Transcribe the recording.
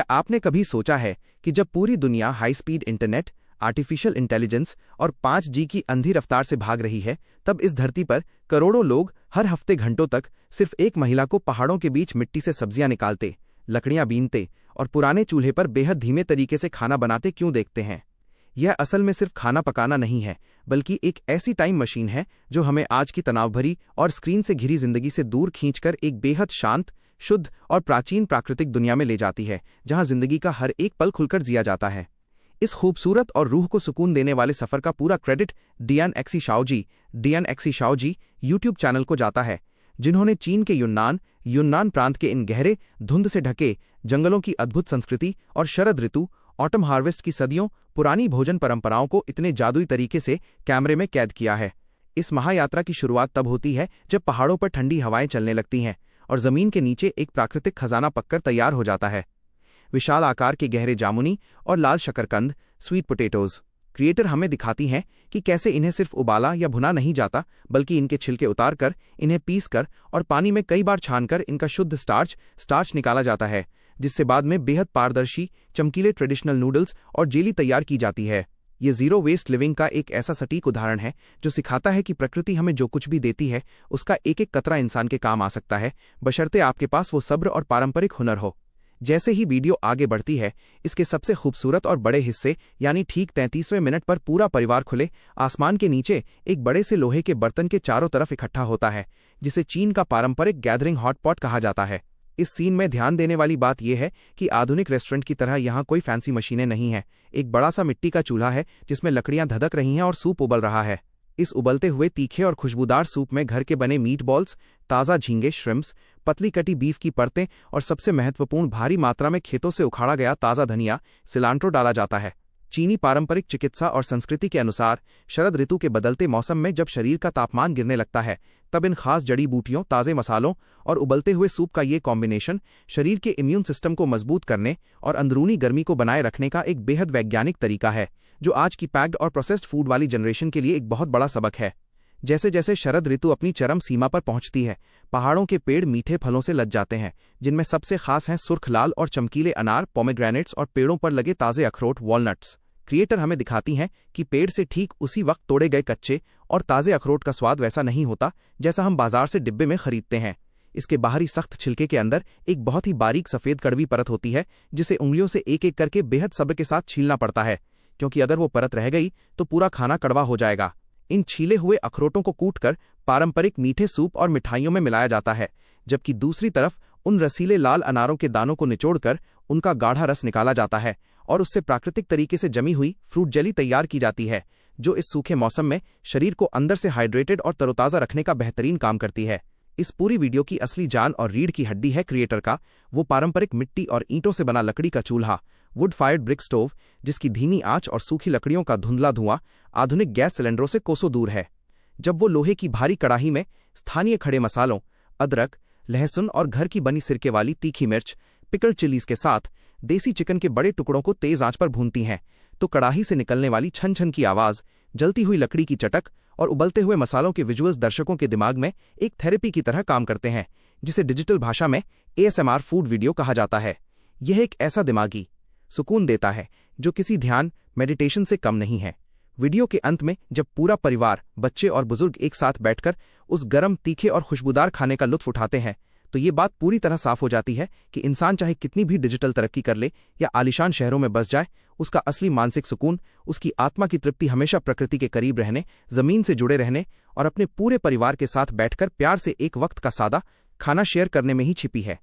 आपने कभी सोचा है कि जब पूरी दुनिया high speed internet, artificial intelligence और 5G की अंधी रफ्तार से भाग रही है, तब इस धरती पर करोड़ों लोग हर हफ्ते घंटों तक सिर्फ एक महिला को पहाड़ों के बीच मिट्टी से सब्जियां निकालते, लकड़ियां बीनते और पुराने चूल्हे पर बेहद धीमे तरीके से खाना बनाते क्यों देखते हैं? यह असल में सिर्फ खाना पकाना नहीं है, बल्कि एक ऐसी टाइम मशीन है जो हमें आज की तनावभरी और स्क्रीन से घिरी जिंदगी से दूर खींचकर एक बेहद शांत, शुद्ध और प्राचीन प्राकृतिक दुनिया में ले जाती है, जहां जिंदगी का हर एक पल खुलकर जिया जाता है। इस खूबसूरत और रूह को सुकून देने वाले सफर का पूरा क्रेडिट डियान एक्सी शाओजी यूट्यूब चैनल को जाता है, जिन्होंने चीन के युन्नान प्रांत के इन गहरे, धुंध से ढके जंगलों की अद्भुत संस्कृति और शरद ऋतु ऑटम हार्वेस्ट की सदियों पुरानी भोजन परंपराओं को इतने जादुई तरीके से कैमरे में कैद किया है। इस महायात्रा की शुरुआत तब होती है जब पहाड़ों पर ठंडी हवाएं चलने लगती हैं और जमीन के नीचे एक प्राकृतिक खजाना पककर तैयार हो जाता है। विशाल आकार के गहरे जामुनी और लाल शकरकंद स्वीट पोटैटोज क्रिएटर हमें दिखाती हैं कि कैसे इन्हें सिर्फ उबाला या भुना नहीं जाता, बल्कि इनके छिलके उतारकर, इन्हें पीसकर और पानी में कई बार छानकर इनका शुद्ध स्टार्च निकाला जाता है, जिससे बाद में बेहद पारदर्शी चमकीले ट्रेडिशनल नूडल्स और जेली तैयार की जाती है। ये जीरो वेस्ट लिविंग का एक ऐसा सटीक उदाहरण है जो सिखाता है कि प्रकृति हमें जो कुछ भी देती है उसका एक एक कतरा इंसान के काम आ सकता है, बशर्ते आपके पास वो सब्र और पारंपरिक हुनर हो। जैसे ही वीडियो आगे बढ़ती है, इसके सबसे खूबसूरत और बड़े हिस्से यानी ठीक 33वें मिनट पर पूरा परिवार खुले आसमान के नीचे एक बड़े से लोहे के बर्तन के चारों तरफ इकट्ठा होता है, जिसे चीन का पारंपरिक गैदरिंग हॉटपॉट कहा जाता है। इस सीन में ध्यान देने वाली बात यह है कि आधुनिक रेस्टोरेंट की तरह यहाँ कोई फैंसी मशीनें नहीं हैं। एक बड़ा सा मिट्टी का चूल्हा है जिसमें लकड़ियां धधक रही हैं और सूप उबल रहा है। इस उबलते हुए तीखे और खुशबूदार सूप में घर के बने मीट बॉल्स, ताज़ा झींगे, श्रिम्प्स, पतली कटी बीफ की परतें और सबसे महत्वपूर्ण भारी मात्रा में खेतों से उखाड़ा गया ताज़ा धनिया, सिलांट्रो डाला जाता है। चीनी पारंपरिक चिकित्सा और संस्कृति के अनुसार शरद ऋतु के बदलते मौसम में जब शरीर का तापमान गिरने लगता है, तब इन खास जड़ी बूटियों, ताज़े मसालों और उबलते हुए सूप का ये कॉम्बिनेशन शरीर के इम्यून सिस्टम को मजबूत करने और अंदरूनी गर्मी को बनाए रखने का एक बेहद वैज्ञानिक तरीका है, जो आज की पैक्ड और प्रोसेस्ड फूड वाली जनरेशन के लिए एक बहुत बड़ा सबक है। जैसे जैसे शरद ऋतु अपनी चरम सीमा पर पहुंचती है, पहाड़ों के पेड़ मीठे फलों से लद जाते हैं, जिनमें सबसे खास हैं सुर्ख लाल और चमकीले अनार, पोमेग्रेनेट्स और पेड़ों पर लगे ताज़े अखरोट, वॉलनट्स। क्रिएटर हमें दिखाती हैं कि पेड़ से ठीक उसी वक्त तोड़े गए कच्चे और ताज़े अखरोट का स्वाद वैसा नहीं होता जैसा हम बाजार से डिब्बे में खरीदते हैं। इसके बाहरी सख्त छिलके के अंदर एक बहुत ही बारीक सफ़ेद कड़वी परत होती है, जिसे उंगलियों से एक एक करके बेहद सब्र के साथ छीलना पड़ता है, क्योंकि अगर वो परत रह गई तो पूरा खाना कड़वा हो जाएगा। इन छीले हुए अखरोटों को कूटकर पारंपरिक मीठे सूप और मिठाइयों में मिलाया जाता है, जबकि दूसरी तरफ उन रसीले लाल अनारों के दानों को निचोड़कर उनका गाढ़ा रस निकाला जाता है और उससे प्राकृतिक तरीके से जमी हुई फ्रूट जेली तैयार की जाती है, जो इस सूखे मौसम में शरीर को अंदर से हाइड्रेटेड और तरोताज़ा रखने का बेहतरीन काम करती है। इस पूरी वीडियो की असली जान और रीढ़ की हड्डी है क्रिएटर का वो पारंपरिक मिट्टी और ईंटों से बना लकड़ी का चूल्हा, वुड फायर्ड ब्रिक स्टोव, जिसकी धीमी आंच और सूखी लकड़ियों का धुंधला धुआं आधुनिक गैस सिलेंडरों से कोसों दूर है। जब वो लोहे की भारी कड़ाही में स्थानीय खड़े मसालों, अदरक, लहसुन और घर की बनी सिरके वाली तीखी मिर्च, पिकल्ड चिलीज के साथ देसी चिकन के बड़े टुकड़ों को तेज आंच पर भूनती हैं, तो कड़ाही से निकलने वाली छन छन की आवाज़, जलती हुई लकड़ी की चटक और उबलते हुए मसालों के विजुअल्स दर्शकों के दिमाग में एक थेरेपी की तरह काम करते हैं, जिसे डिजिटल भाषा में ASMR फूड वीडियो कहा जाता है। यह एक ऐसा दिमागी सुकून देता है जो किसी ध्यान मेडिटेशन से कम नहीं है। वीडियो के अंत में जब पूरा परिवार, बच्चे और बुजुर्ग एक साथ बैठकर उस गरम, तीखे और खुशबूदार खाने का लुत्फ उठाते हैं, तो ये बात पूरी तरह साफ हो जाती है कि इंसान चाहे कितनी भी डिजिटल तरक्की कर ले या आलीशान शहरों में बस जाए, उसका असली मानसिक सुकून, उसकी आत्मा की तृप्ति हमेशा प्रकृति के करीब रहने, जमीन से जुड़े रहने और अपने पूरे परिवार के साथ बैठकर प्यार से एक वक्त का सादा खाना शेयर करने में ही छिपी है।